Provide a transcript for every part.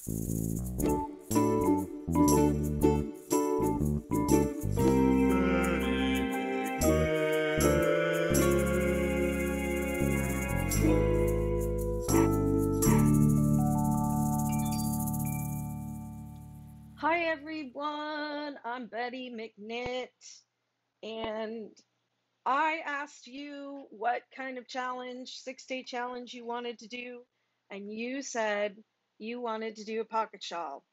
Hi everyone, I'm Betty McKnit, and I asked you what kind of challenge, 6-day challenge you wanted to do, and you said you wanted to do a pocket shawl.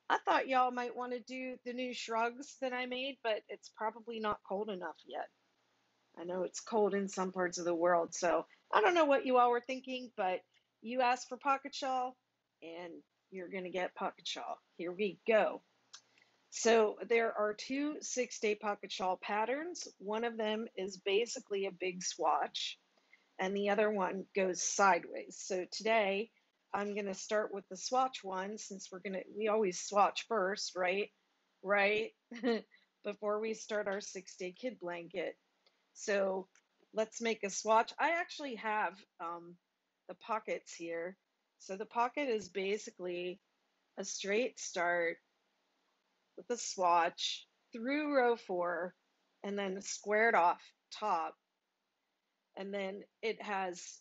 I thought y'all might want to do the new shrugs that I made, but it's probably not cold enough yet. I know it's cold in some parts of the world, so I don't know what you all were thinking, but you asked for pocket shawl, and you're going to get pocket shawl. Here we go. So there are two 6-day pocket shawl patterns. One of them is basically a big swatch, and the other one goes sideways. So today I'm going to start with the swatch one, since we always swatch first, right? Right? Before we start our 6-day kid blanket. So let's make a swatch. I actually have the pockets here. So the pocket is basically a straight start with a swatch through row 4 and then squared off top. And then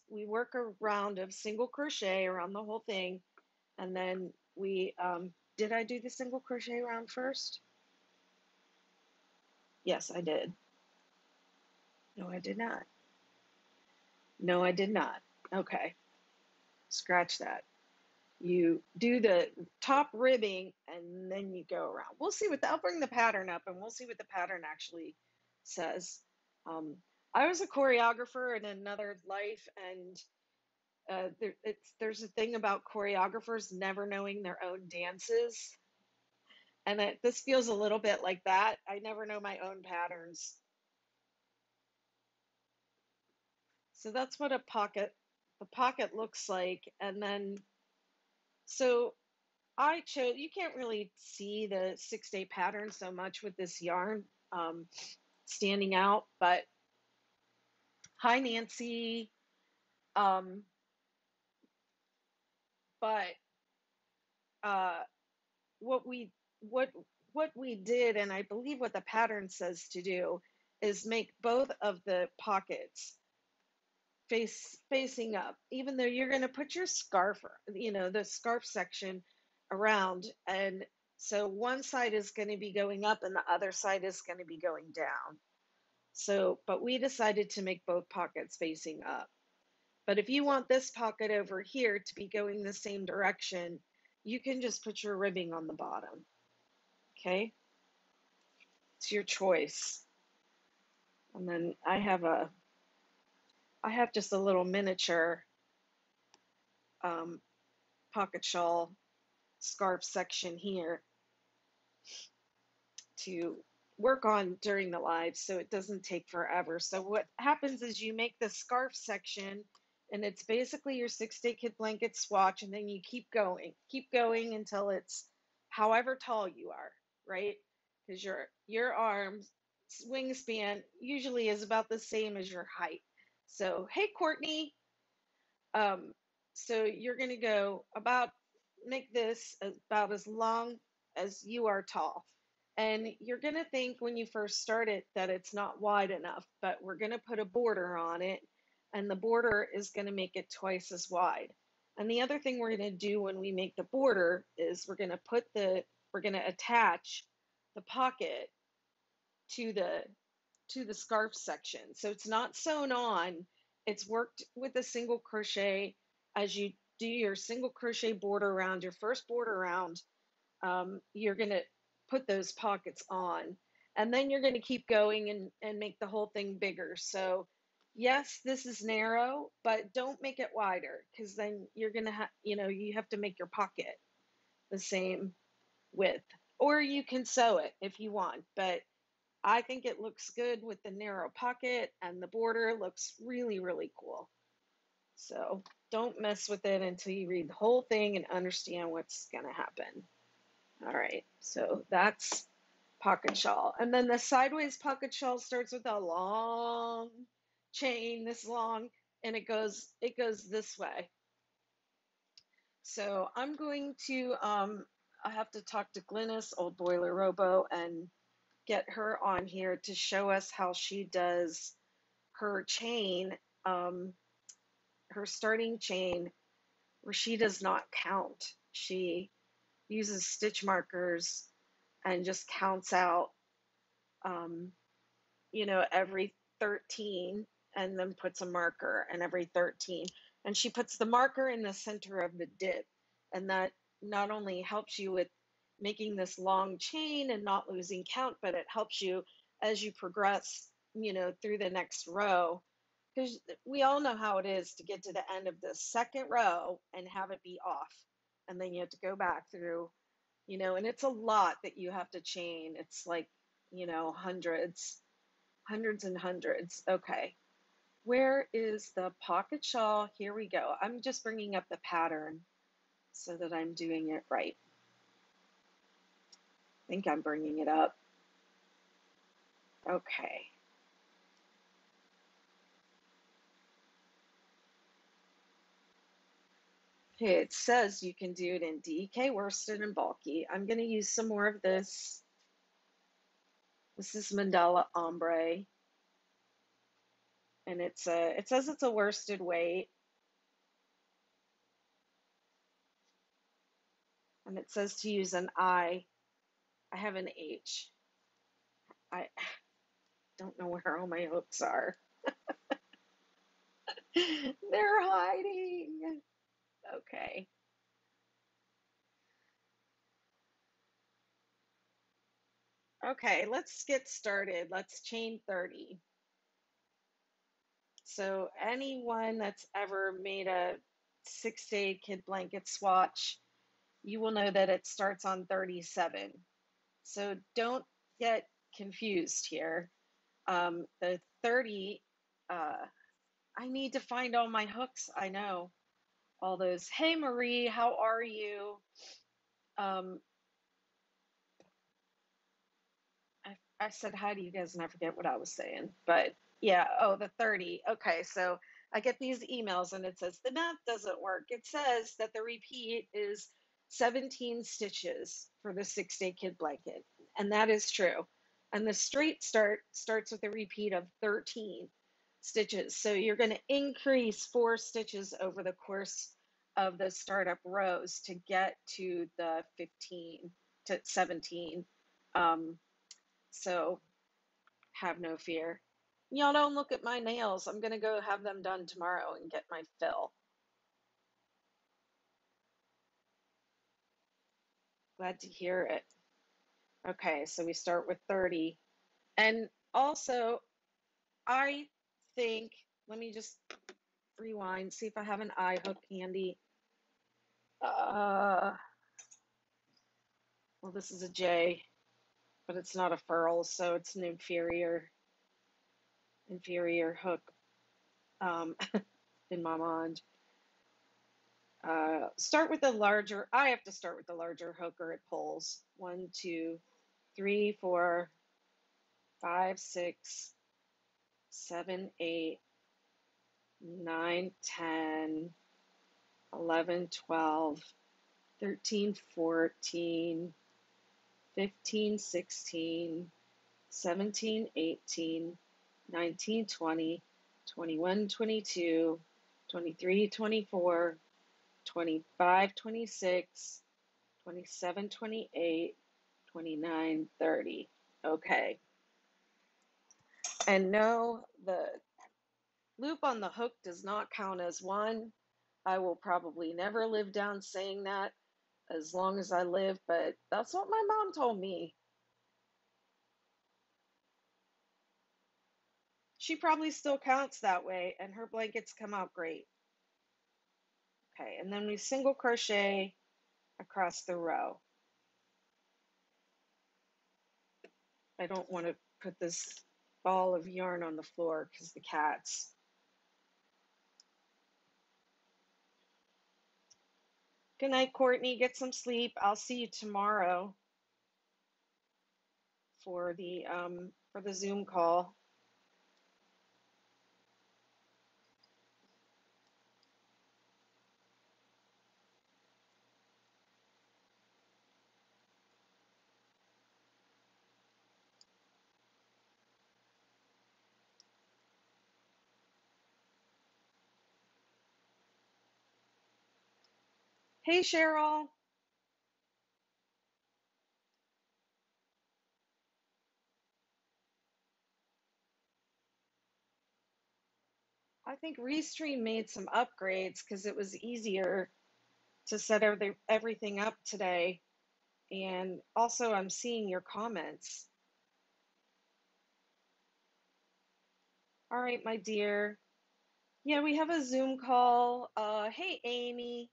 we work a round of single crochet around the whole thing. And then did I do the single crochet round first? Yes, I did. No, I did not. No, I did not. Okay, scratch that. You do the top ribbing and then you go around. I'll bring the pattern up and we'll see what the pattern actually says. I was a choreographer in another life, and there's a thing about choreographers never knowing their own dances, and this feels a little bit like that. I never know my own patterns. So that's what the pocket looks like, and then so you can't really see the 6-day pattern so much with this yarn standing out, but hi Nancy. Um, but uh, what we what what we did, and I believe what the pattern says to do, is make both of the pockets facing up, even though you're going to put your scarf, the scarf section around, and so one side is going to be going up and the other side is going to be going down. So, but we decided to make both pockets facing up. But if you want this pocket over here to be going the same direction, you can just put your ribbing on the bottom. Okay? It's your choice. And then I have just a little miniature pocket shawl scarf section here to work on during the live, so it doesn't take forever. So what happens is you make the scarf section, and it's basically your 6-day kid blanket swatch, and then you keep going until it's however tall you are, right? Because your arms wingspan usually is about the same as your height. So hey Courtney, um, so you're going to make this about as long as you are tall. And you're going to think when you first start it that it's not wide enough, but we're going to put a border on it, and the border is going to make it twice as wide. And the other thing we're going to do when we make the border is we're going to attach the pocket to the scarf section. So it's not sewn on, it's worked with a single crochet. As you do your single crochet border around your first border round, you're going to put those pockets on, and then you're going to keep going and make the whole thing bigger. So yes, this is narrow, but don't make it wider, because then you're going to you have to make your pocket the same width, or you can sew it if you want, but I think it looks good with the narrow pocket, and the border looks really, really cool. So don't mess with it until you read the whole thing and understand what's going to happen. All right, so that's pocket shawl. And then the sideways pocket shawl starts with a long chain, this long, and it goes this way. So I'm going to, I have to talk to Glynis, Old Boiler Robo, and get her on here to show us how she does her chain, um, her starting chain, where she does not count. She uses stitch markers and just counts out, um, every 13 and then puts a marker and every 13. And she puts the marker in the center of the dip. And that not only helps you with making this long chain and not losing count, but it helps you as you progress, through the next row. Because we all know how it is to get to the end of the second row and have it be off. And then you have to go back through, and it's a lot that you have to chain. It's like, hundreds. Hundreds and hundreds. Okay. Where is the pocket shawl? Here we go. I'm just bringing up the pattern so that I'm doing it right. I think I'm bringing it up. Okay. Okay, it says you can do it in DK worsted and bulky. I'm going to use some more of this. This is Mandala Ombre. And it says it's a worsted weight. And it says to use an I. I have an H. I don't know where all my hooks are. They're hiding. Okay. Okay, let's get started. Let's chain 30. So anyone that's ever made a 6-day kid blanket swatch, you will know that it starts on 37. So don't get confused here. The 30, I need to find all my hooks. I know all those. Hey Marie, how are you? Um, I said hi to you guys and I forget what I was saying. But yeah, oh, the 30. Okay, so I get these emails and it says the math doesn't work. It says that the repeat is 17 stitches for the 6-day kid blanket. And that is true. And the straight start starts with a repeat of 13 stitches. So you're going to increase 4 stitches over the course of the startup rows to get to the 15 to 17. So have no fear. Y'all don't look at my nails. I'm going to go have them done tomorrow and get my fill. Glad to hear it. Okay, so we start with 30. And also, I think, let me just rewind, see if I have an eye hook handy. Well, this is a J, but it's not a furl, so it's an inferior hook in my mind. Start with the larger, I have to start with the larger hook or it pulls. 1, 2, 3, 4, 5, 6, 7, 8, 9, 10, 11, 12, 13, 14, 15, 16, 17, 18, 19, 20, 21, 22, 23, 24, 25, 26, 27, 28, 29, 30. Okay. And no, the loop on the hook does not count as one. I will probably never live down saying that as long as I live, but that's what my mom told me. She probably still counts that way, and her blankets come out great. Okay, and then we single crochet across the row. I don't want to put this ball of yarn on the floor because the cats. Good night, Courtney. Get some sleep. I'll see you tomorrow for the Zoom call. Hey, Cheryl. I think Restream made some upgrades because it was easier to set everything up today. And also, I'm seeing your comments. All right, my dear. Yeah, we have a Zoom call. Hey, Amy.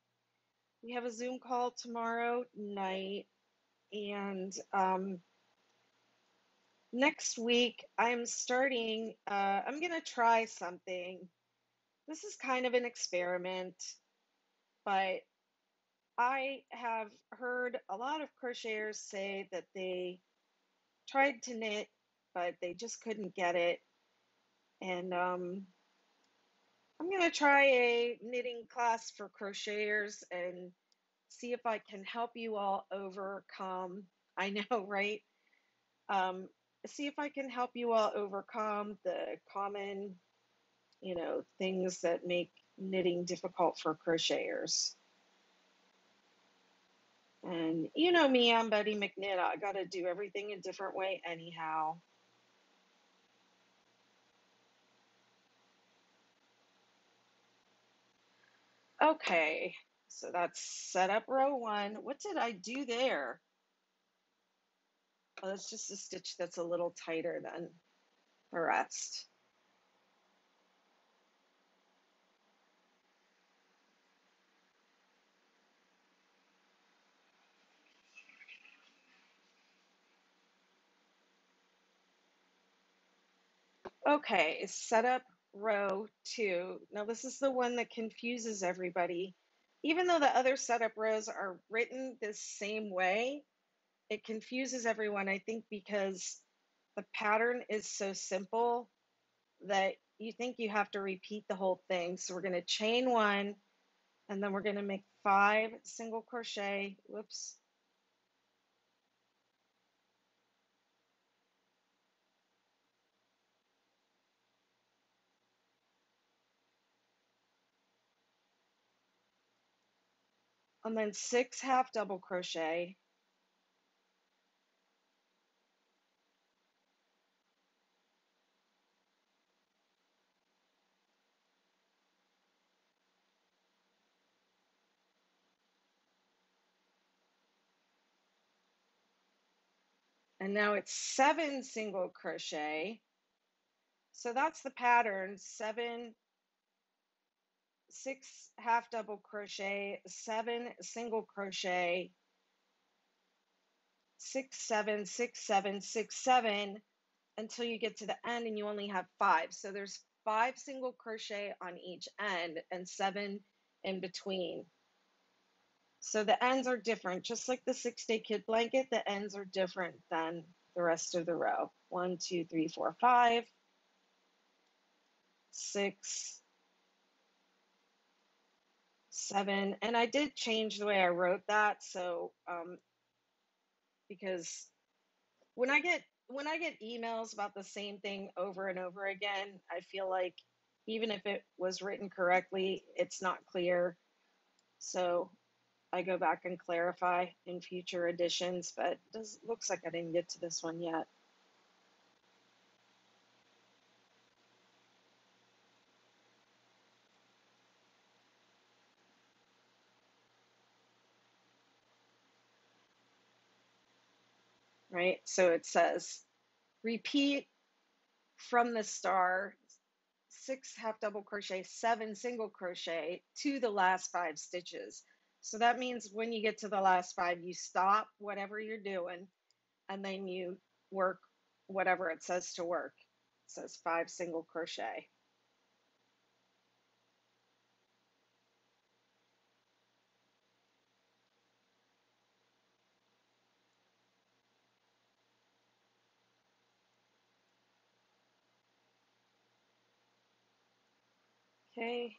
We have a Zoom call tomorrow night. And next week, I'm going to try something. This is kind of an experiment, but I have heard a lot of crocheters say that they tried to knit, but they just couldn't get it. And I'm going to try a knitting class for crocheters and see if I can help you all overcome. I know, right? Um, See if I can help you all overcome the common, things that make knitting difficult for crocheters. And you know me, I'm Betty McKnit. I got to do everything a different way anyhow. Okay, so that's set up row one. What did I do there? Oh, that's just a stitch that's a little tighter than the rest. Okay, set up row two. Now this is the one that confuses everybody. Even though the other setup rows are written the same way, it confuses everyone, I think, because the pattern is so simple that you think you have to repeat the whole thing. So we're going to chain one, and then we're going to make 5 single crochet, whoops, and then 6 half double crochet, and now it's 7 single crochet. So that's the pattern: 7, 6 half double crochet, 7 single crochet, 6 7 6 7 6 7, until you get to the end and you only have 5. So there's 5 single crochet on each end and 7 in between. So the ends are different, just like the 6-day kid blanket. The ends are different than the rest of the row. 1 2 3 4 5 6 7, and I did change the way I wrote that. So because when I get emails about the same thing over and over again, I feel like even if it was written correctly, it's not clear. So I go back and clarify in future editions, but it looks like I didn't get to this one yet. Right? So it says repeat from the star, 6 half double crochet, 7 single crochet to the last 5 stitches. So that means when you get to the last 5, you stop whatever you're doing and then you work whatever it says to work. It says 5 single crochet. Okay,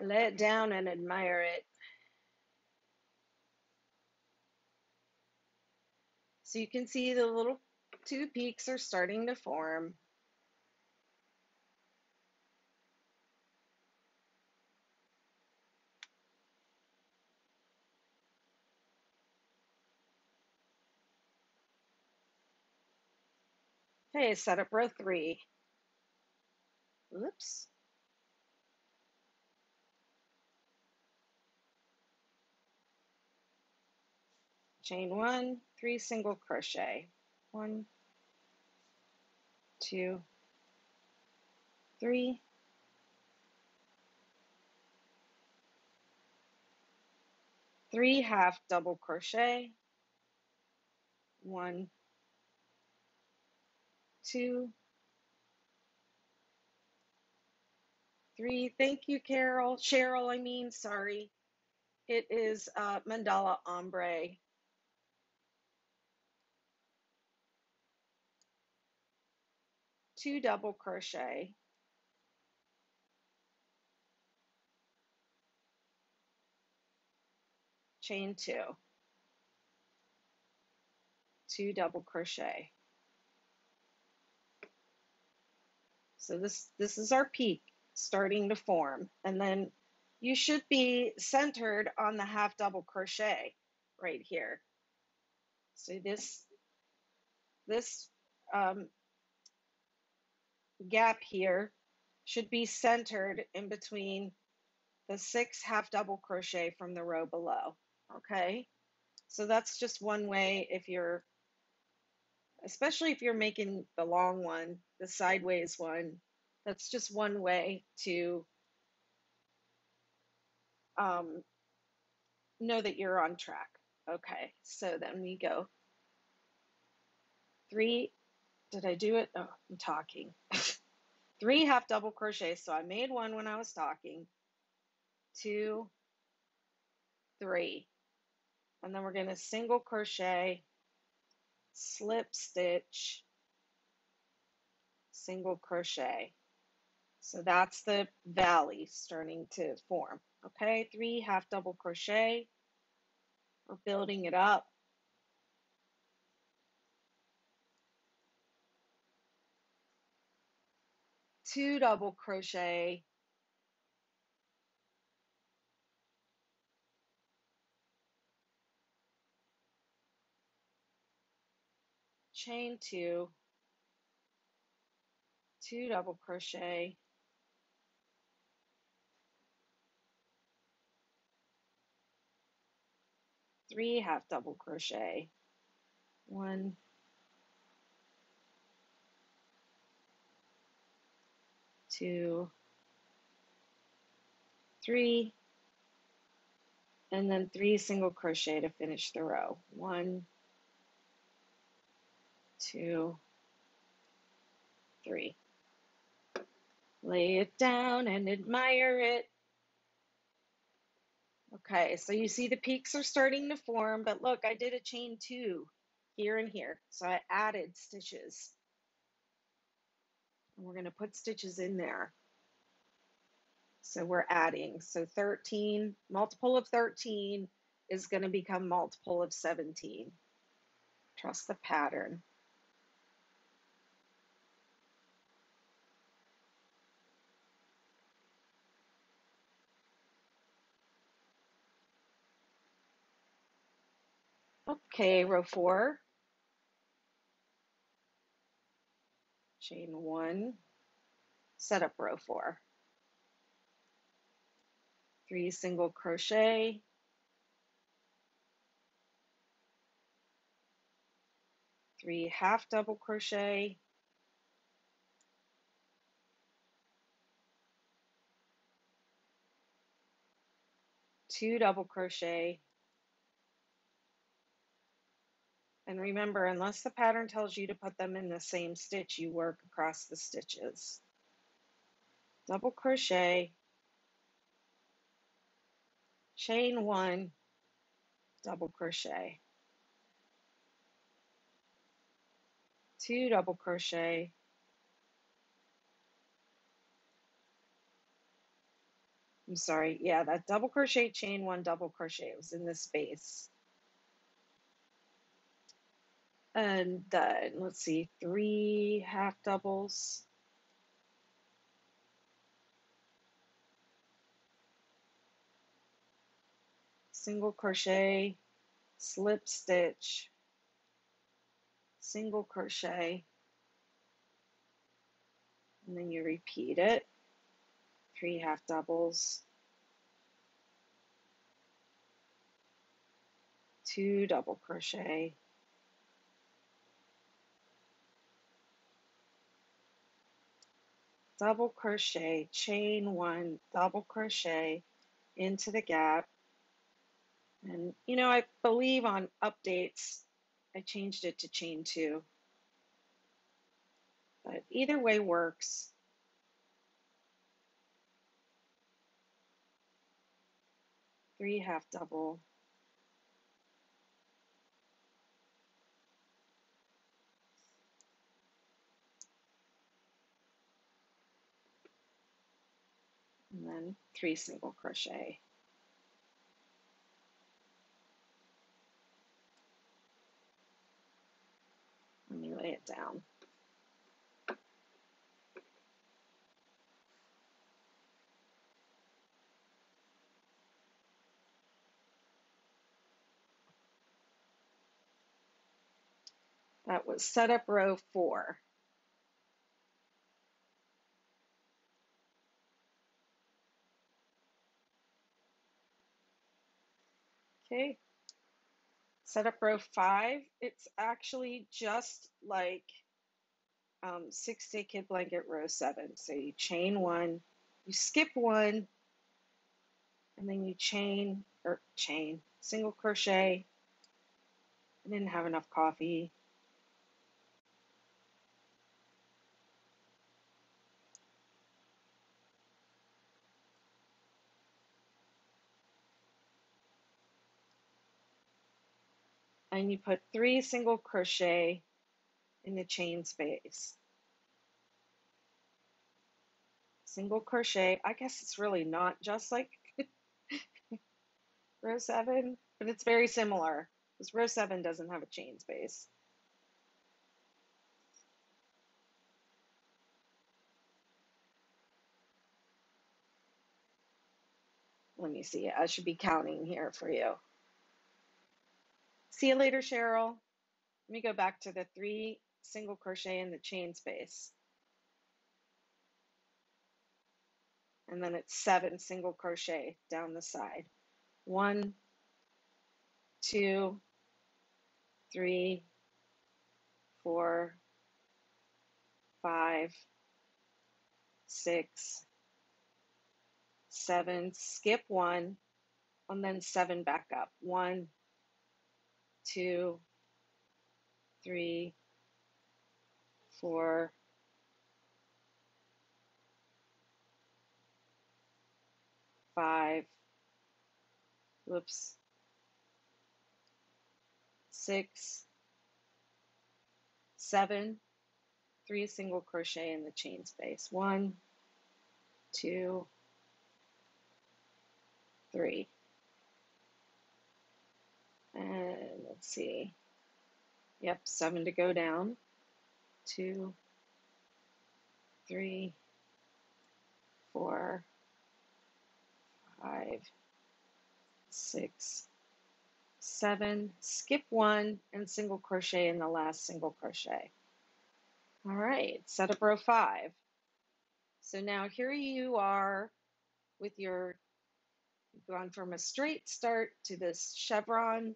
lay it down and admire it. So you can see the little 2 peaks are starting to form. Okay, set up row 3. Oops. Chain 1, 3 single crochet. 1, 2, 3. 3 half double crochet. 1, 2, 3. Thank you, Carol. Cheryl, I mean, sorry. It is mandala ombre. 2 double crochet. Chain 2. 2 double crochet. So this is our peak starting to form, and then you should be centered on the half double crochet right here. So this gap here should be centered in between the 6 half double crochet from the row below. Okay, so that's just one way, if you're, especially if you're making the long one, the sideways one, that's just one way to know that you're on track. Okay, so then we go 3, did I do it? Oh, I'm talking. 3 half double crochet, so I made one when I was talking. 2, 3, and then we're going to single crochet, slip stitch, single crochet. So that's the valley starting to form. Okay, 3 half double crochet, we're building it up. 2 double crochet, chain 2, 2 double crochet, 3 half double crochet, 1, 2, 3, and then 3 single crochet to finish the row. 1, 2, 3. Lay it down and admire it. Okay, so you see the peaks are starting to form, but look, I did a chain 2 here and here, so I added stitches. And we're going to put stitches in there. So we're adding. So 13, multiple of 13 is going to become multiple of 17. Trust the pattern. Okay, row 4. Chain 1, set up row 4. 3 single crochet, 3 half double crochet, 2 double crochet, and remember, unless the pattern tells you to put them in the same stitch, you work across the stitches. Double crochet, chain 1, double crochet, 2 double crochet, I'm sorry, yeah, that double crochet, chain 1, double crochet, it was in this space. And then, let's see, 3 half doubles, single crochet, slip stitch, single crochet, and then you repeat it, 3 half doubles, 2 double crochet, double crochet, chain 1, double crochet into the gap. And you know, I believe on updates I changed it to chain 2, but either way works. Three half double, and then 3 single crochet. Let me lay it down. That was setup row 4. Okay, setup row 5. It's actually just like 6-day kid blanket row 7. So you chain 1, you skip 1, and then you single crochet. I didn't have enough coffee. And you put 3 single crochet in the chain space. Single crochet, I guess it's really not just like row 7, but it's very similar because row 7 doesn't have a chain space. Let me see, I should be counting here for you. See you later, Cheryl. Let me go back to the 3 single crochet in the chain space. And then it's 7 single crochet down the side. 1, 2, 3, 4, 5, 6, 7, skip 1, and then 7 back up. 1, 2, 3, 4, 5, whoops, 6, 7, 3 single crochet in the chain space. 1, 2, 3. And let's see. Yep, 7 to go down. 2, 3, 4, 5, 6, 7. Skip 1 and single crochet in the last single crochet. All right, setup row 5. So now here you are with your, gone from a straight start to this chevron,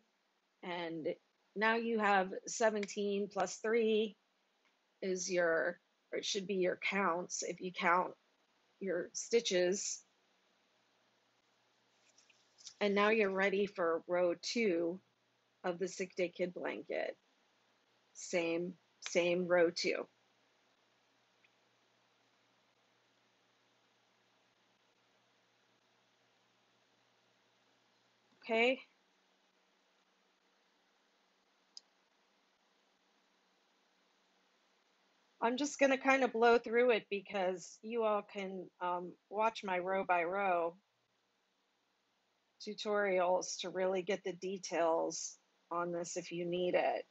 and now you have 17 plus 3 is your, or it should be your counts if you count your stitches. And now you're ready for row 2 of the 6-day kid blanket. Same row 2. Okay. I'm just going to kind of blow through it because you all can watch my row by row tutorials to really get the details on this if you need it.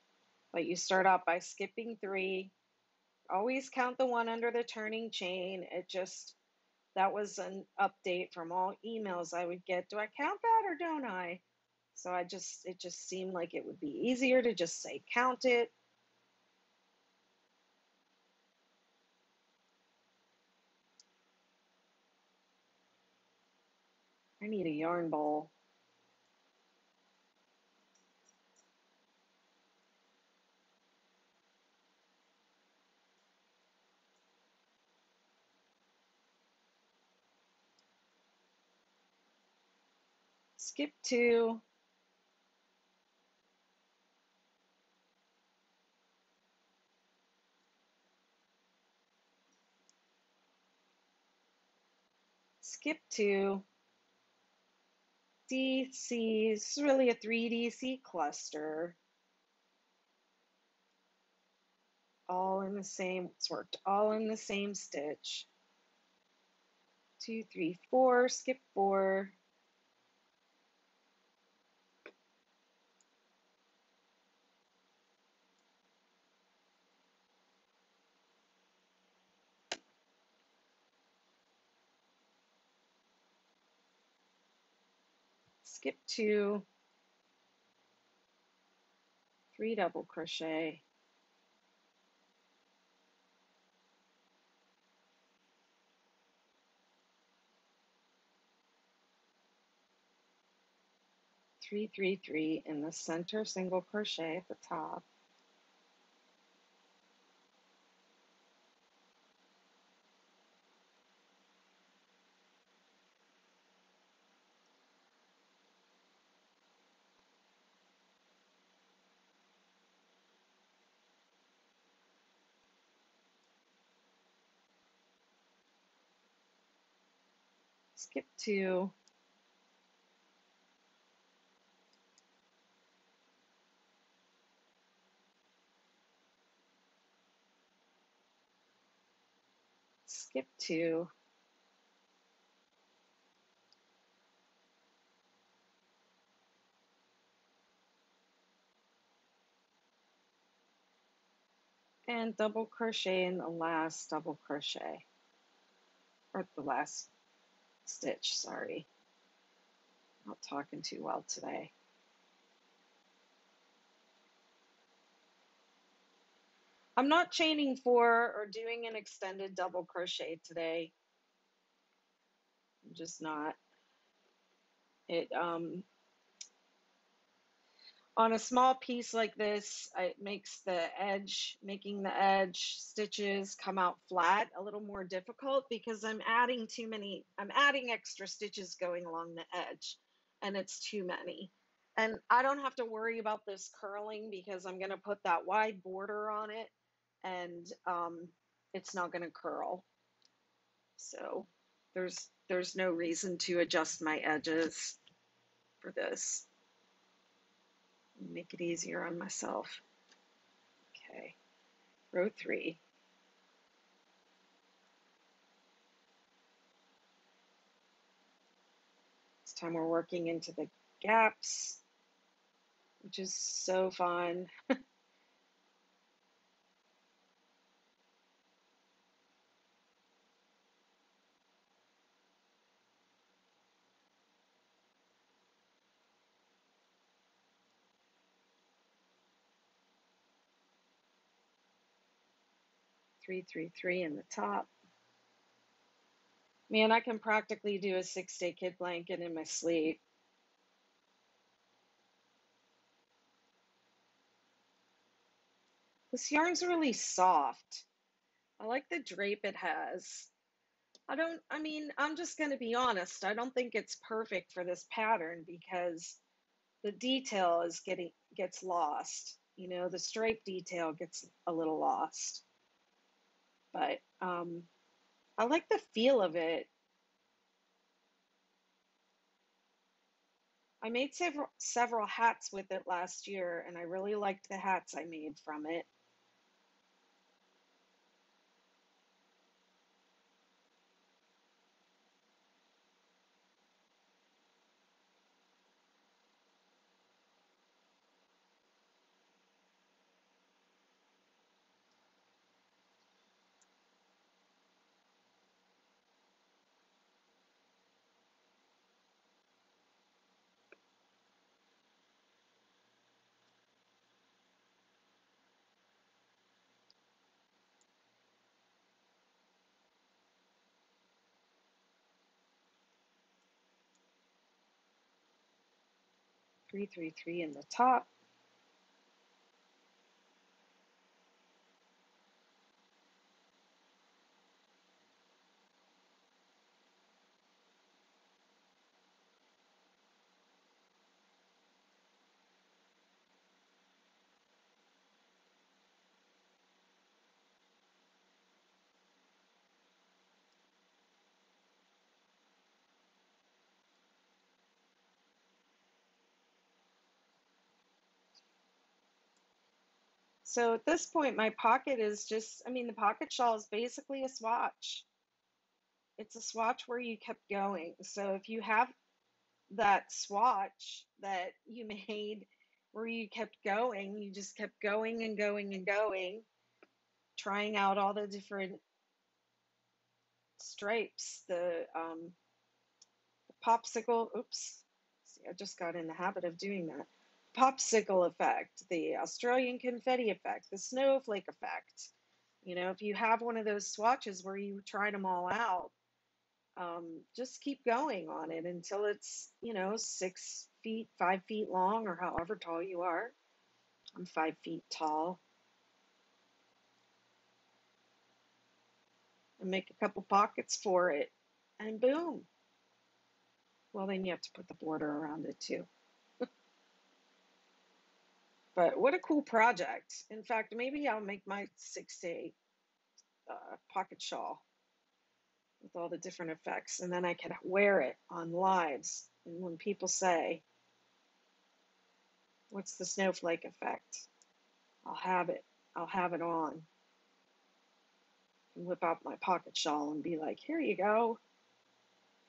But you start out by skipping 3. Always count the 1 under the turning chain. That was an update from all emails I would get. Do I count that or don't I? So it just seemed like it would be easier to just say count it. I need a yarn bowl. Skip 2. Skip 2. DC. This is really a 3DC cluster. All in the same, it's worked all in the same stitch. 2, 3, 4, skip 4. Skip 2, 3 double crochet. Three, 3, 3 in the center single crochet at the top. Skip 2. Skip 2. And double crochet in the last double crochet, or the last stitch, sorry. Not talking too well today. I'm not chaining 4 or doing an extended double crochet today. I'm just not. It on a small piece like this, it makes making the edge stitches come out flat a little more difficult because I'm adding extra stitches going along the edge, and it's too many. And I don't have to worry about this curling because I'm going to put that wide border on it, and it's not going to curl. So there's no reason to adjust my edges for this. Make it easier on myself. Okay, row 3. This time we're working into the gaps, which is so fun. 3, 3, 3 in the top. Man, I can practically do a 6-day kid blanket in my sleep. This yarn's really soft. I like the drape it has. I'm just going to be honest. I don't think it's perfect for this pattern because the detail gets lost. You know, the stripe detail gets a little lost. But I like the feel of it. I made several hats with it last year, and I really liked the hats I made from it. 3, 3, 3 in the top. So at this point, my pocket is just, I mean, the pocket shawl is basically a swatch. It's a swatch where you kept going. So if you have that swatch that you made where you kept going, you just kept going and going and going, trying out all the different stripes, the popsicle, oops, see, I just got in the habit of doing that. Popsicle effect, the Australian confetti effect, the snowflake effect. You know, if you have one of those swatches where you tried them all out, just keep going on it until it's, you know, 6 feet, 5 feet long, or however tall you are. I'm 5 feet tall. And make a couple pockets for it, and boom. Well, then you have to put the border around it too. But what a cool project. In fact, maybe I'll make my 6 to 8 pocket shawl with all the different effects, and then I could wear it on lives. And when people say, what's the snowflake effect? I'll have it. I'll have it on. And whip out my pocket shawl and be like, here you go.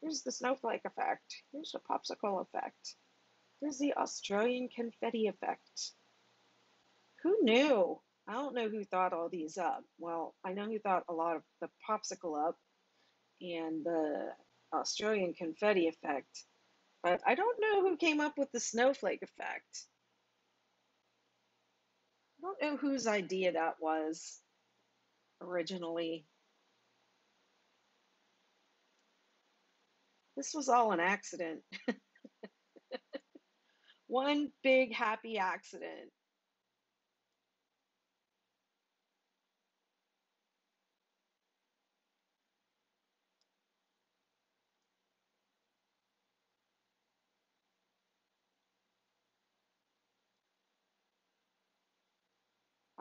Here's the snowflake effect. Here's the popsicle effect. Here's the Australian confetti effect. Who knew? I don't know who thought all these up. Well, I know who thought a lot of the popsicle up and the Australian confetti effect, but I don't know who came up with the snowflake effect. I don't know whose idea that was originally. This was all an accident. One big happy accident.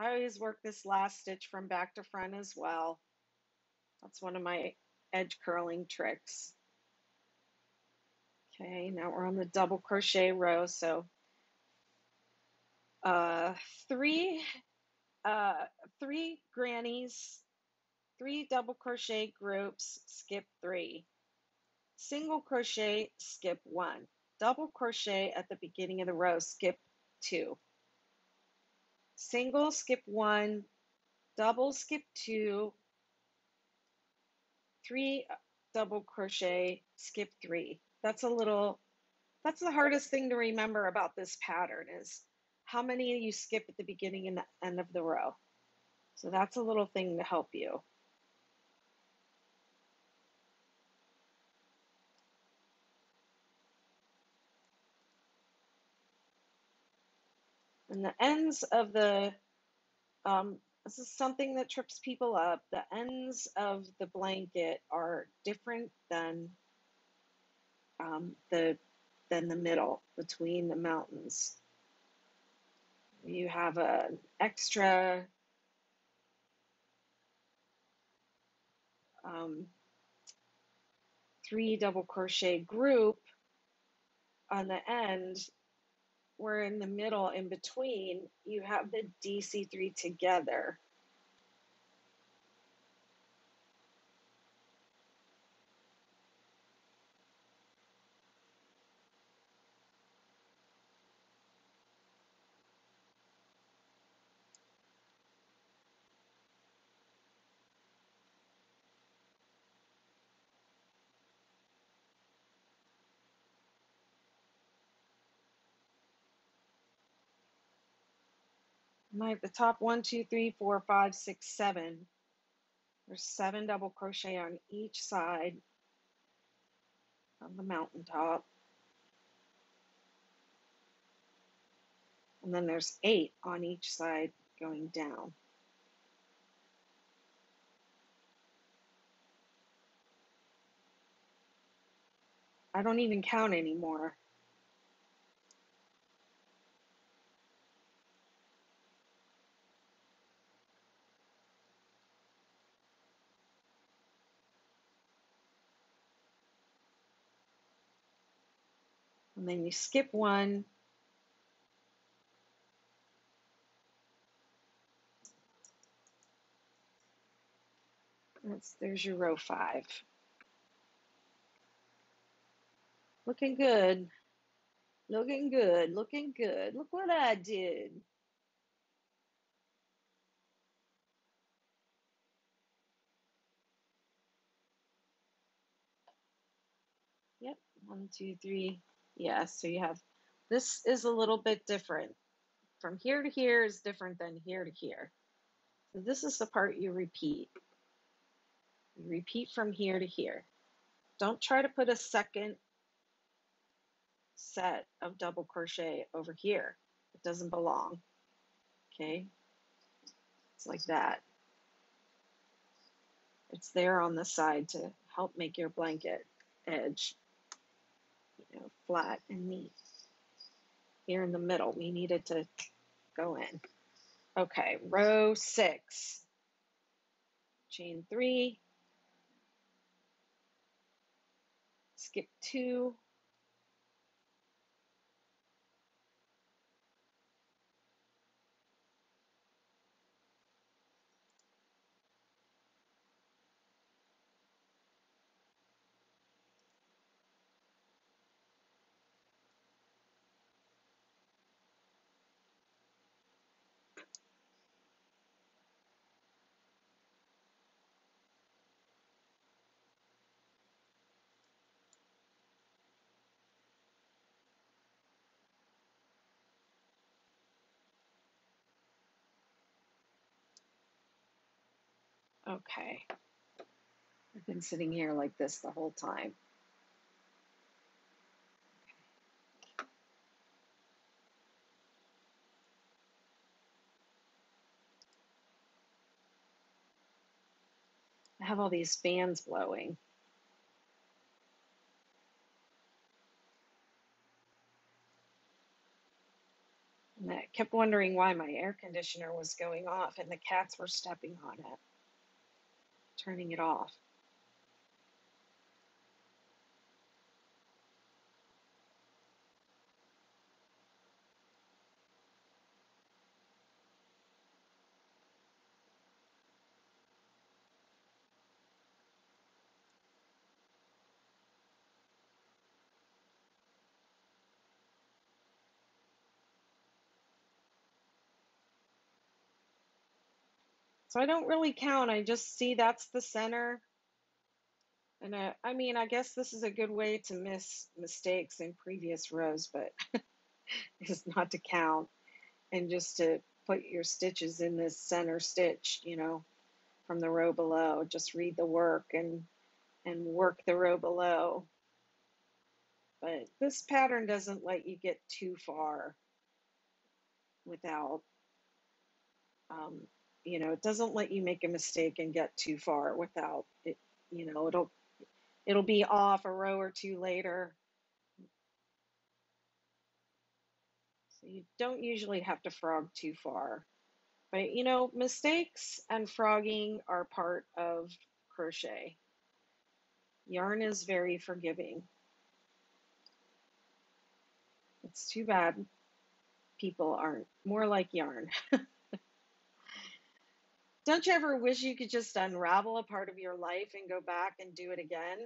I always work this last stitch from back to front as well. That's one of my edge curling tricks. Okay, now we're on the double crochet row. So uh, three, three grannies, three double crochet groups, skip 3. Single crochet, skip 1. Double crochet at the beginning of the row, skip 2. Single, skip 1. Double, skip 2. 3 double crochet, skip 3. That's the hardest thing to remember about this pattern is how many you skip at the beginning and the end of the row. So that's a little thing to help you. And the ends of this is something that trips people up. The ends of the blanket are different the middle between the mountains. You have an extra um, 3 double crochet group on the end, where in the middle, in between, you have the DC3 together. The top 1, 2, 3, 4, 5, 6, 7. There's 7 double crochet on each side of the mountaintop. And then there's 8 on each side going down. I don't even count anymore. And then you skip one. There's your row 5. Looking good. Looking good. Looking good. Look what I did. Yep. 1, 2, 3. Yeah, so you have, this is a little bit different. From here to here is different than here to here. So this is the part you repeat. You repeat from here to here. Don't try to put a second set of double crochet over here. It doesn't belong. Okay? It's like that. It's there on the side to help make your blanket edge, flat and neat. Here in the middle, we need it to go in. Okay, row 6. Chain 3. Skip 2. Okay. I've been sitting here like this the whole time. I have all these fans blowing. And I kept wondering why my air conditioner was going off and the cats were stepping on it, turning it off. So I don't really count. I just see that's the center. And I mean, I guess this is a good way to miss mistakes in previous rows, but is not to count and just to put your stitches in this center stitch, from the row below. Just read the work and work the row below. But this pattern doesn't let you get too far without, it doesn't let you make a mistake and get too far without it. It'll be off a row or 2 later. So you don't usually have to frog too far. But mistakes and frogging are part of crochet. Yarn is very forgiving. It's too bad people aren't more like yarn. Don't you ever wish you could just unravel a part of your life and go back and do it again?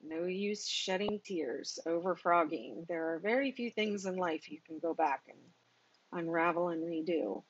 No use shedding tears over frogging. There are very few things in life you can go back and unravel and redo.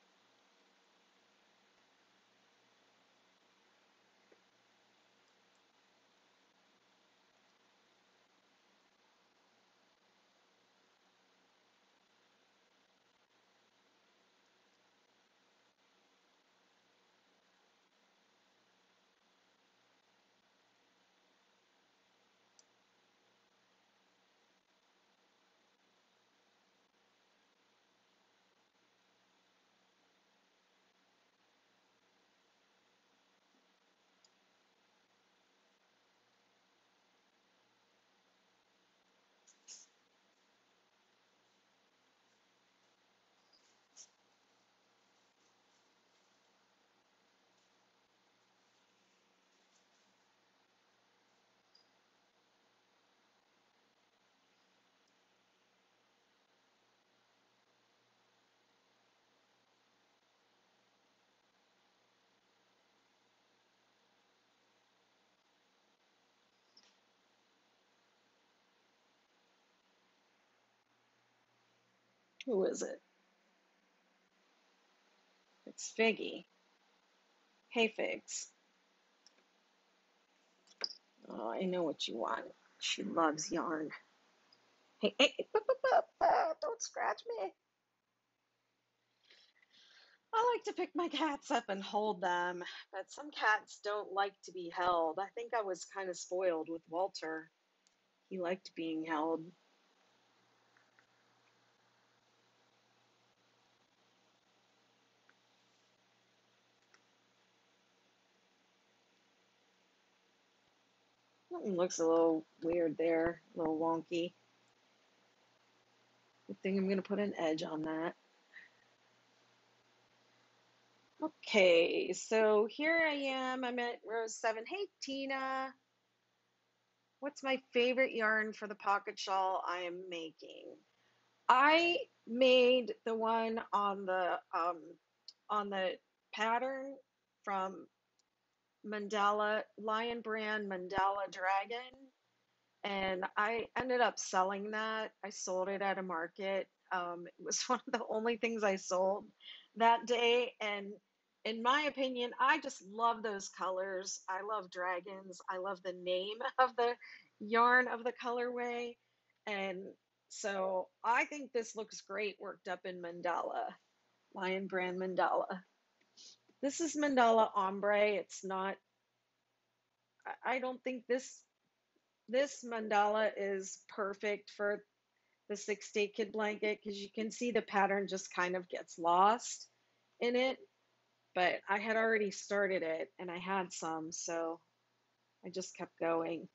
Who is it? It's Figgy. Hey, Figs. Oh, I know what you want. She loves yarn. Hey, hey, don't scratch me. I like to pick my cats up and hold them, but some cats don't like to be held. I think I was kind of spoiled with Walter. He liked being held. Something looks a little weird there, a little wonky. Good thing I'm going to put an edge on that. Okay, so here I am. I'm at row 7. Hey, Tina. What's my favorite yarn for the pocket shawl I am making? I made the one on the pattern from Mandala Lion Brand Mandala Dragon, and I ended up selling that. I sold it at a market. It was one of the only things I sold that day, and in my opinion, I just love those colors. I love dragons. I love the name of the yarn of the colorway, and so I think this looks great worked up in mandala, Lion Brand Mandala. This is mandala ombre. It's not. I don't think this mandala is perfect for the 6 day kid blanket because you can see the pattern just kind of gets lost in it. But I had already started it and I had some, so I just kept going.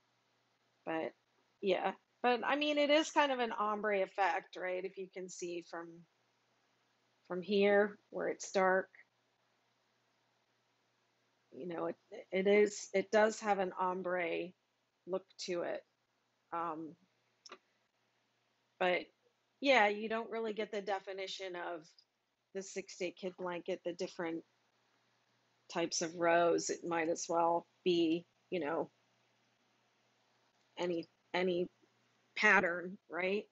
But yeah, but I mean, it is kind of an ombre effect, right? If you can see from here where it's dark, it does have an ombre look to it. Um, but yeah, you don't really get the definition of the 6 day kid blanket, the different types of rows. It might as well be, any pattern, right?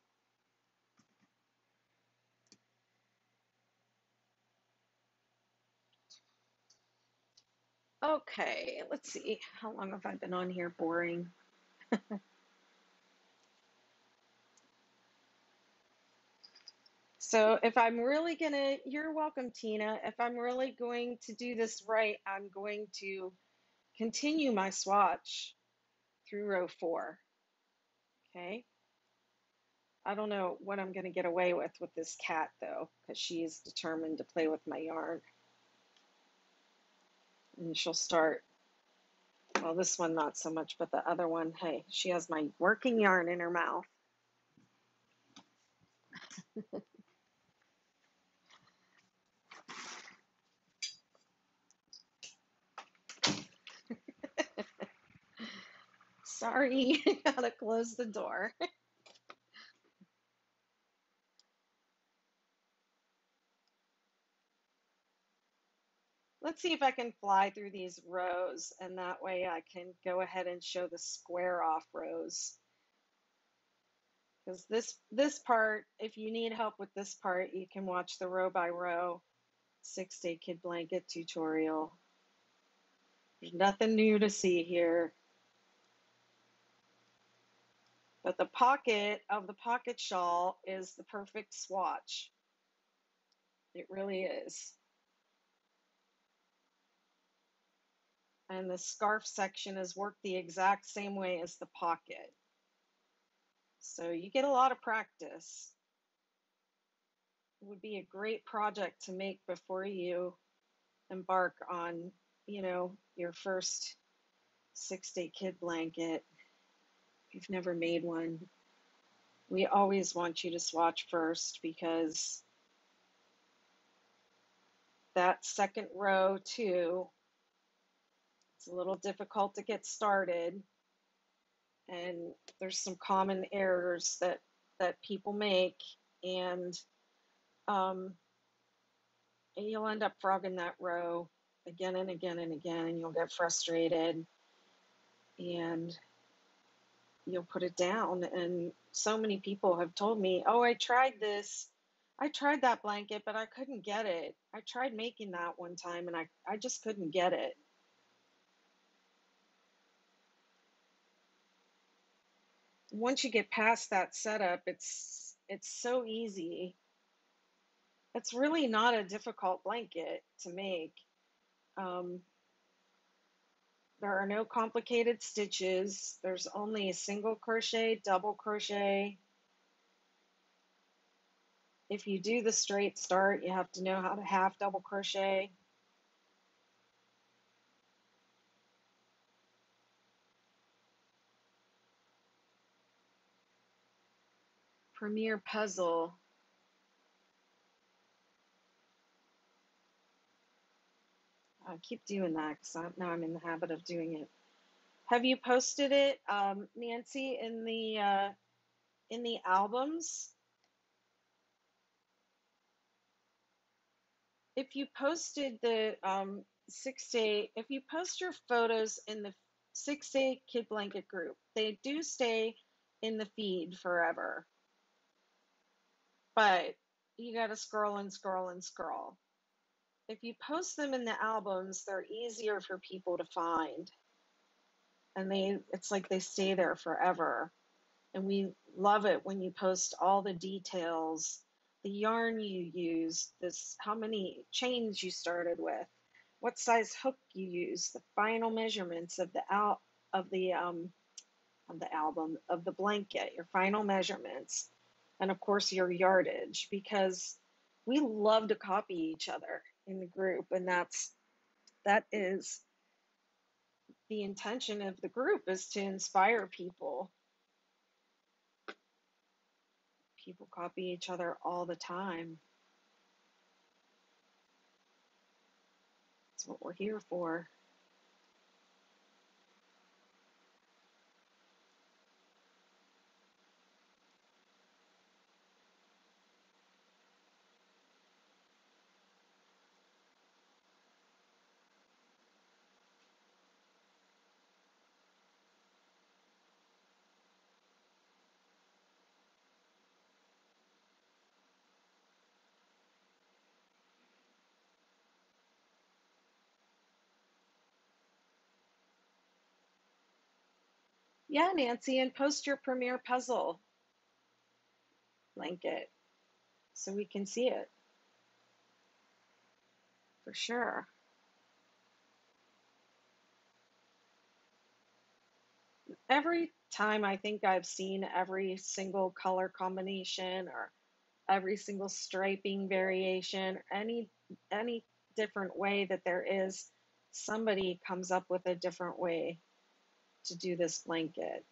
Okay, let's see. How long have I been on here? Boring. So if I'm really gonna, you're welcome, Tina. If I'm really going to do this right, I'm going to continue my swatch through row 4. Okay. I don't know what I'm gonna get away with this cat though, because she is determined to play with my yarn. And she'll start, well, this one not so much, but the other one, hey, she has my working yarn in her mouth. Sorry, gotta close the door. Let's see if I can fly through these rows, and that way I can go ahead and show the square off rows. Because this part, if you need help with this part, you can watch the row by row 6 day kid blanket tutorial. There's nothing new to see here. But the pocket of the pocket shawl is the perfect swatch. It really is. And the scarf section is worked the exact same way as the pocket. So you get a lot of practice. It would be a great project to make before you embark on, your first 6 day kid blanket. If you've never made one, we always want you to swatch first because that second row too, it's a little difficult to get started, and there's some common errors that people make, and um, you'll end up frogging that row again and again and again, and you'll get frustrated, and you'll put it down. And so many people have told me, oh, I tried this. I tried that blanket, but I couldn't get it. I tried making that one time and I just couldn't get it. Once you get past that setup, it's so easy. It's really not a difficult blanket to make. Um, there are no complicated stitches. There's only a single crochet, double crochet. If you do the straight start, you have to know how to half double crochet. Premier Puzzle. I keep doing that because now I'm in the habit of doing it. Have you posted it, Nancy, in the albums? If you posted the 6-day, if you post your photos in the 6-day kid blanket group, they do stay in the feed forever. But you got to scroll and scroll and scroll. If you post them in the albums, they're easier for people to find. And it's like they stay there forever. And we love it when you post all the details, the yarn you used, this how many chains you started with, what size hook you used, the final measurements of the album of the blanket, your final measurements, and of course your yardage, because we love to copy each other in the group, and that is the intention of the group, is to inspire people. People copy each other all the time. That's what we're here for. Yeah, Nancy, and post your Premier Puzzle blanket so we can see it for sure. Every time I think I've seen every single color combination or every single striping variation, or any different way that there is, somebody comes up with a different way to do this blanket.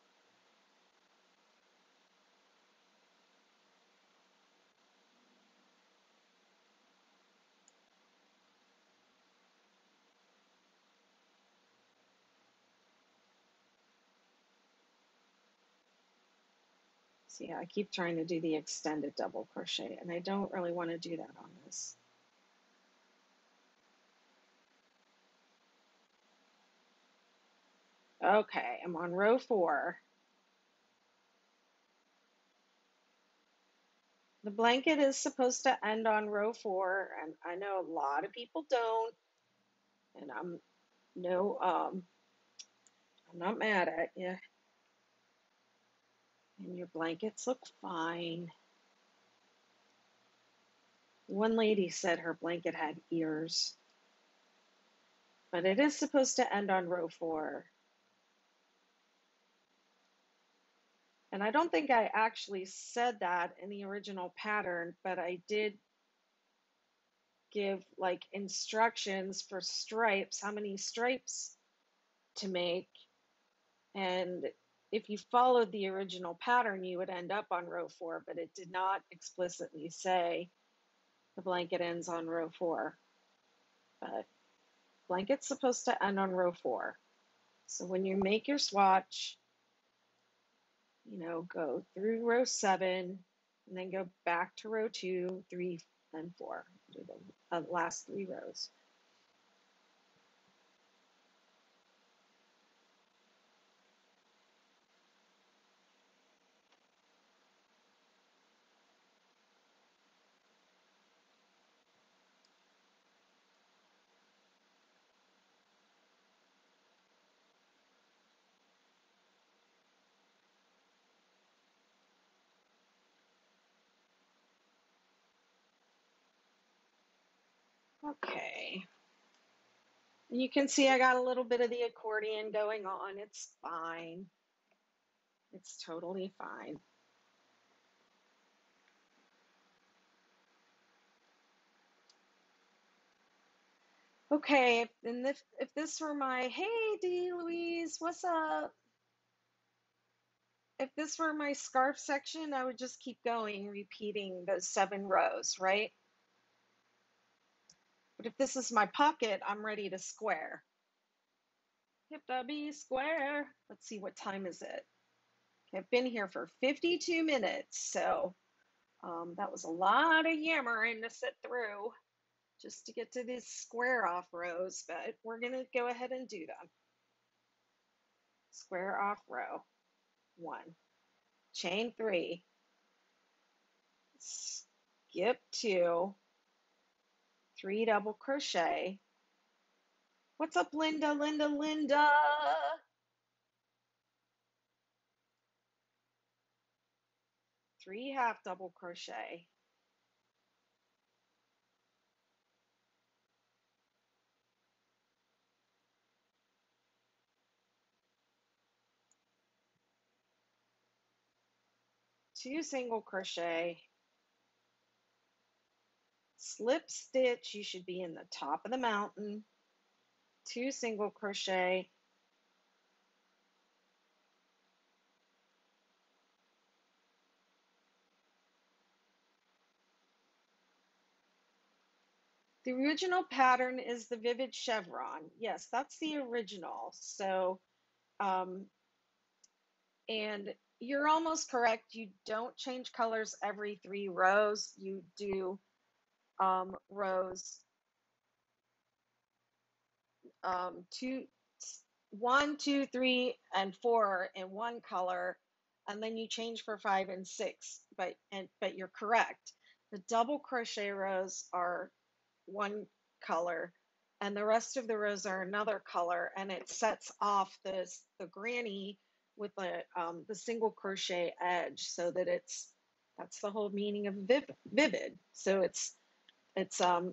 See, I keep trying to do the extended double crochet, and I don't really want to do that on this. Okay, I'm on row 4. The blanket is supposed to end on row 4, and I know a lot of people don't, and no, I'm not mad at you. And your blankets look fine. One lady said her blanket had ears, but it is supposed to end on row 4. And I don't think I actually said that in the original pattern, but I did give like instructions for stripes, how many stripes to make. And if you followed the original pattern, you would end up on row 4, but it did not explicitly say the blanket ends on row 4. But blanket's supposed to end on row 4. So when you make your swatch, go through row 7 and then go back to row 2, 3, and 4. Do the last 3 rows. Okay. And you can see I got a little bit of the accordion going on. It's fine. It's totally fine. Okay, and if this were my, hey D Louise, what's up? If this were my scarf section, I would just keep going, repeating those 7 rows, right? But if this is my pocket, I'm ready to square. Hip W square. Let's see, what time is it? Okay, I've been here for 52 minutes, so that was a lot of yammering to sit through just to get to these square off rows, but we're gonna go ahead and do them. Square off row 1, chain 3, skip 2, 3 double crochet. What's up, Linda, Linda, Linda? 3 half double crochet. Two single crochet, slip stitch, you should be in the top of the mountain, 2 single crochet, the original pattern is the vivid chevron. Yes, that's the original. So, and you're almost correct. You don't change colors every 3 rows. You do rows two, 1, 2, 3, and 4 in one color, and then you change for 5 and 6. But you're correct. The double crochet rows are one color, and the rest of the rows are another color, and it sets off the granny with the single crochet edge, so that that's the whole meaning of vivid. So it's a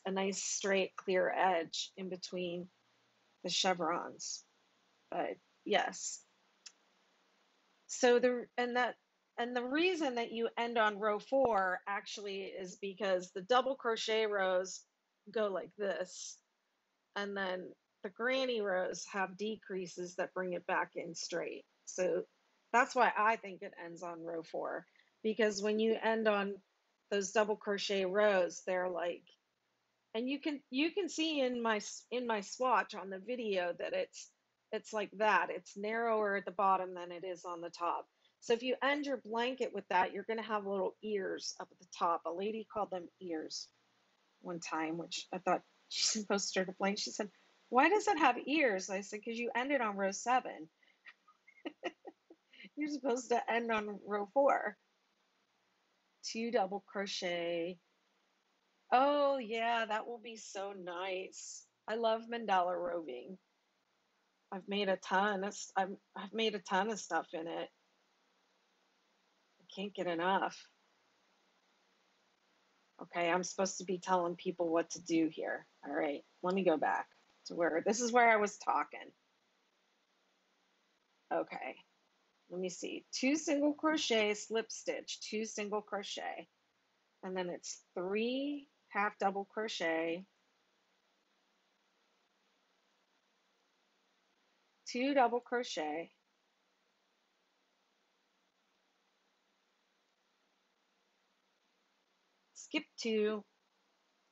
nice straight clear edge in between the chevrons. But yes, so the reason that you end on row 4 actually is because the double crochet rows go like this, and then the granny rows have decreases that bring it back in straight. So that's why I think it ends on row 4, because when you end on those double crochet rows, they're like, and you can see in my swatch on the video that it's like that. It's narrower at the bottom than it is on the top. So if you end your blanket with that, you're going to have little ears up at the top. A lady called them ears one time, which I thought she posted a blanket. She said, "Why does it have ears?" I said, "Because you ended on row 7. You're supposed to end on row 4." 2 double crochet. Oh yeah, that will be so nice. I love mandala roving. I've made a ton of stuff in it. I can't get enough. Okay, I'm supposed to be telling people what to do here. All right, let me go back to where this is where I was talking. Okay, let me see. 2 single crochet, slip stitch, 2 single crochet, and then it's 3 half double crochet, 2 double crochet, skip 2,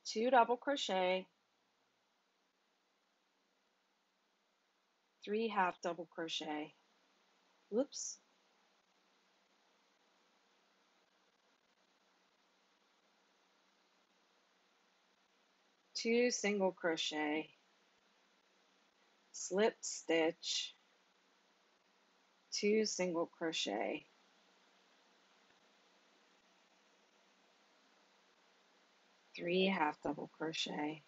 2 double crochet, 3 half double crochet. Whoops. 2 single crochet, slip stitch, 2 single crochet, 3 half double crochet,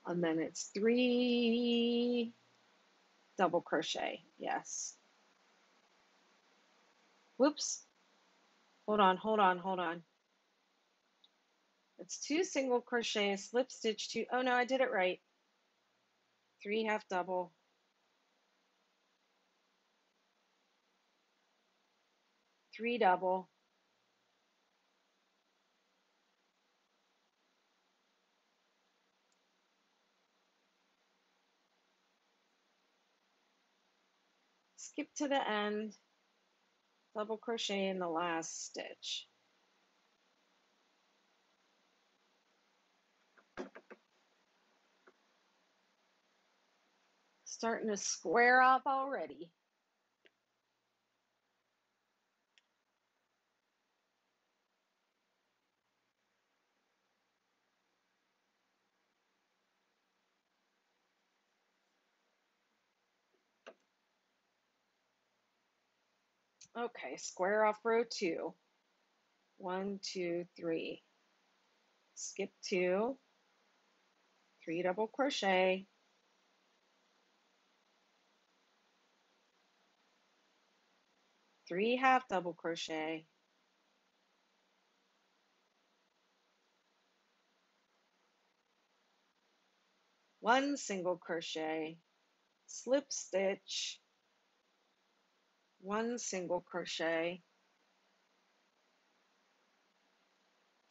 and then it's 3 double crochet. Yes. Whoops. Hold on, hold on, hold on. It's 2 single crochet, slip stitch 2. Oh no, I did it right. 3 half double, 3 double, skip to the end, double crochet in the last stitch. Starting to square off already. Okay, square off row 2. 1, 2, 3. Skip 2, 3 double crochet, 3 half double crochet, 1 single crochet, slip stitch, 1 single crochet,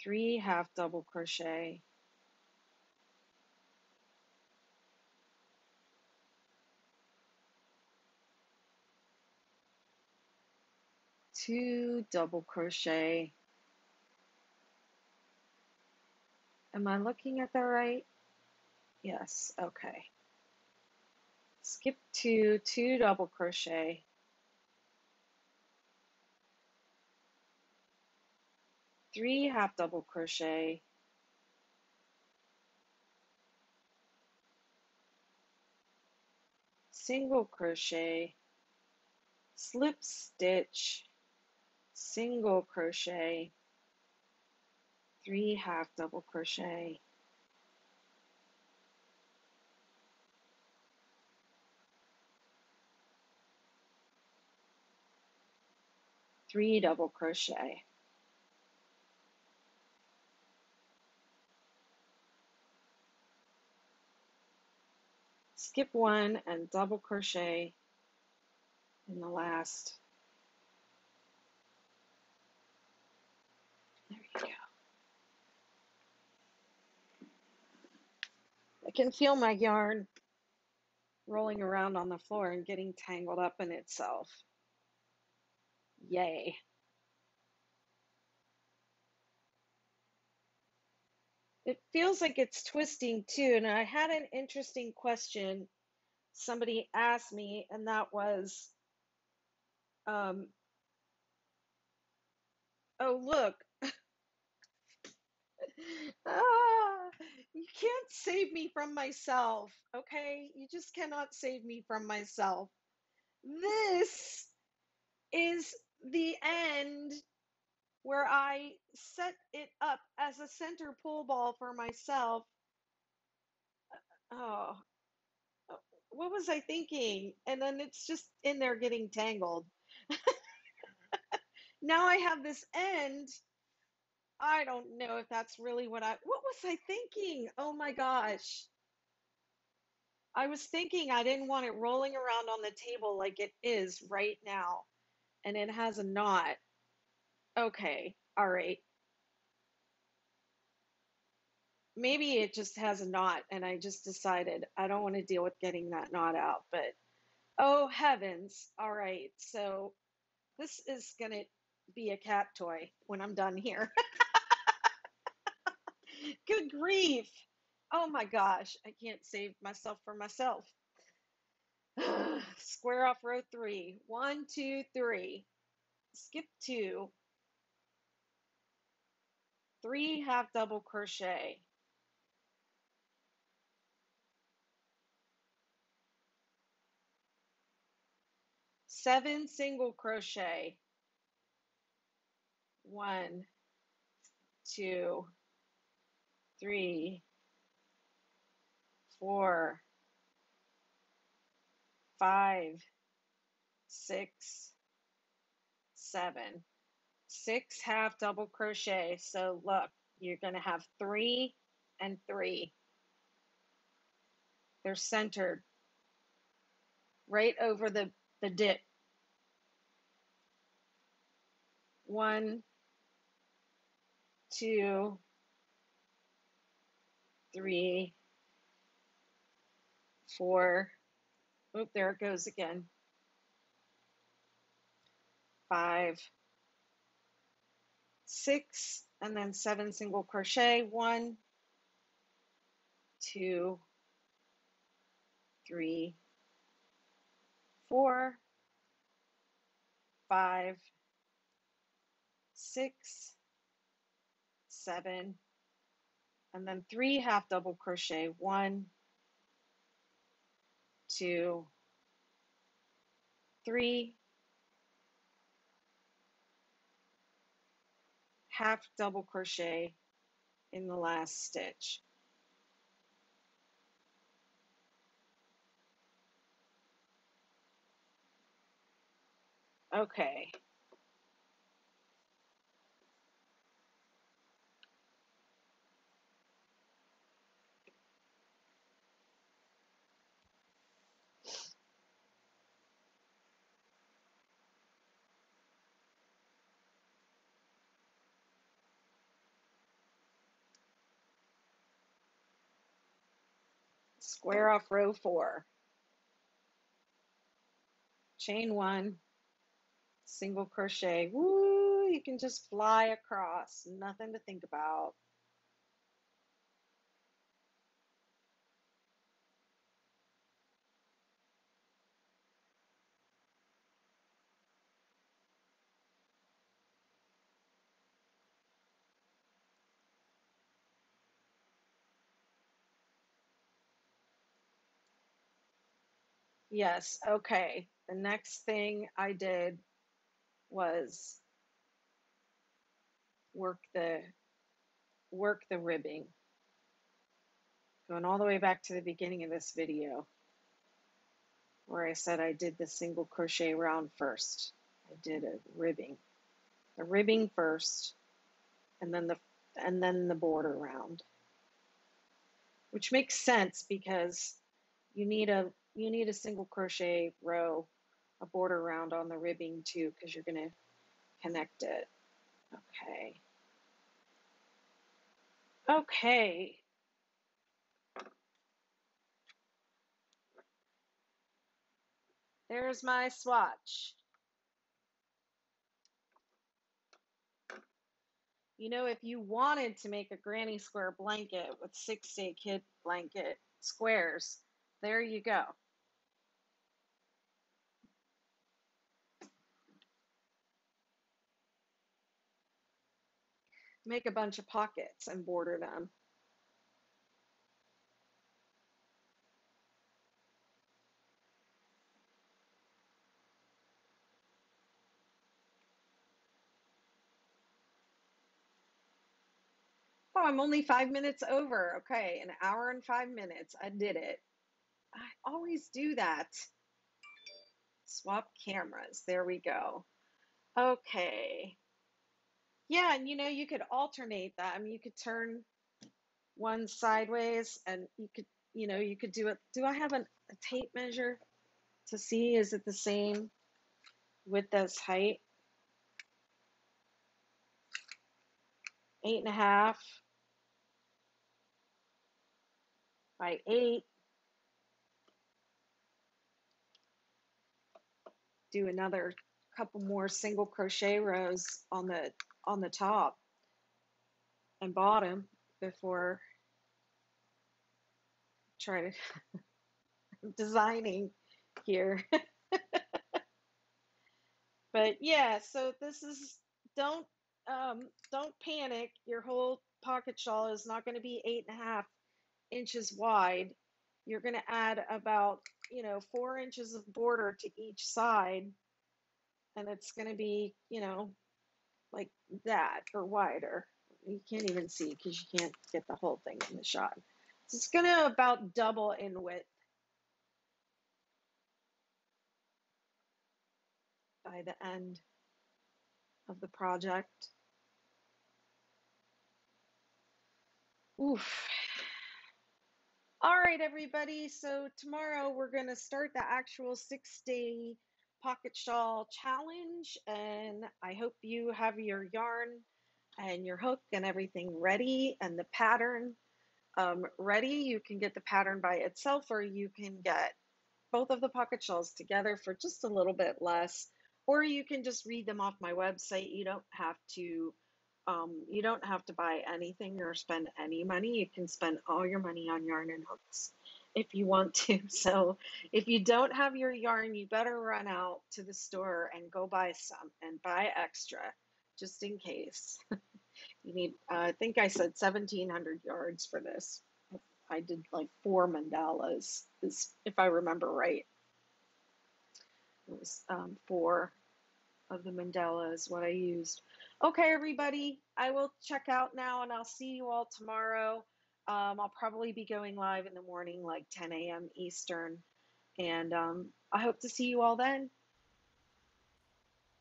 3 half double crochet, 2 double crochet. Am I looking at that right? Yes, okay. Skip 2, 2 double crochet, 3 half double crochet, single crochet, slip stitch, single crochet, 3 half double crochet, three double crochet. Skip 1 and double crochet in the last. There you go. I can feel my yarn rolling around on the floor and getting tangled up in itself. Yay. It feels like it's twisting too, and I had an interesting question somebody asked me, and that was, um, oh, look, ah, you can't save me from myself, okay? You just cannot save me from myself. This is the end where I set it up as a center pull ball for myself. Oh, what was I thinking? And then it's just in there getting tangled. Now I have this end. I don't know if that's really what was I thinking? Oh my gosh. I was thinking I didn't want it rolling around on the table like it is right now. And it has a knot. Okay, all right. Maybe it just has a knot and I just decided I don't want to deal with getting that knot out. But oh heavens. All right. So this is going to be a cat toy when I'm done here. Good grief. Oh my gosh. I can't save myself from myself. Square off row 3. 1, 2, 3. Skip 2. 3 half double crochet. 7 single crochet. 1, 2, 3, 4, 5, 6, 7. 6 half double crochet. So look, you're going to have 3 and 3. They're centered right over the dip. 1, 2, 3, 4. Oop, there it goes again. 5, 6, and then 7 single crochet. 1, 2, 3, 4, 5, 6, 7, and then 3 half double crochet. 1, 2, 3, half double crochet in the last stitch. Okay. Square off row 4. Chain 1, single crochet. Woo, you can just fly across. Nothing to think about. Yes, okay. The next thing I did was work the ribbing. Going all the way back to the beginning of this video where I said I did the single crochet round first. I did a ribbing. The ribbing first and then the border round. Which makes sense because you need a single crochet row, a border round on the ribbing too, because you're going to connect it. Okay. Okay. There's my swatch. You know, if you wanted to make a granny square blanket with 6-day kid blanket squares, there you go. Make a bunch of pockets and border them. Oh, I'm only 5 minutes over. Okay, an hour and 5 minutes. I did it. I always do that. Swap cameras. There we go. Okay. Yeah, and you know, you could alternate that. I mean, you could turn one sideways and you could, you know, you could do it. Do I have a tape measure to see is it the same width as height? 8.5 by 8. Do another couple more single crochet rows on the top and bottom before try to designing here. But yeah, so this is don't panic. Your whole pocket shawl is not going to be 8.5 inches wide. You're going to add about 4 inches of border to each side, and it's going to be like that or wider. You can't even see because you can't get the whole thing in the shot. So it's going to about double in width by the end. of the project. Oof. All right, everybody. So tomorrow we're going to start the actual 6-day pocket shawl challenge, and I hope you have your yarn and your hook and everything ready and the pattern ready. You can get the pattern by itself, or you can get both of the pocket shells together for just a little bit less, or you can just read them off my website. You don't have to buy anything or spend any money. You can spend all your money on yarn and hooks if you want to. So if you don't have your yarn, you better run out to the store and go buy some and buy extra just in case. You need, I think I said 1,700 yards for this. I did like 4 mandalas, if I remember right. It was 4 of the mandala is what I used. Okay, everybody, I will check out now and I'll see you all tomorrow. I'll probably be going live in the morning, like 10 a.m. Eastern. And I hope to see you all then.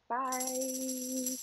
Bye.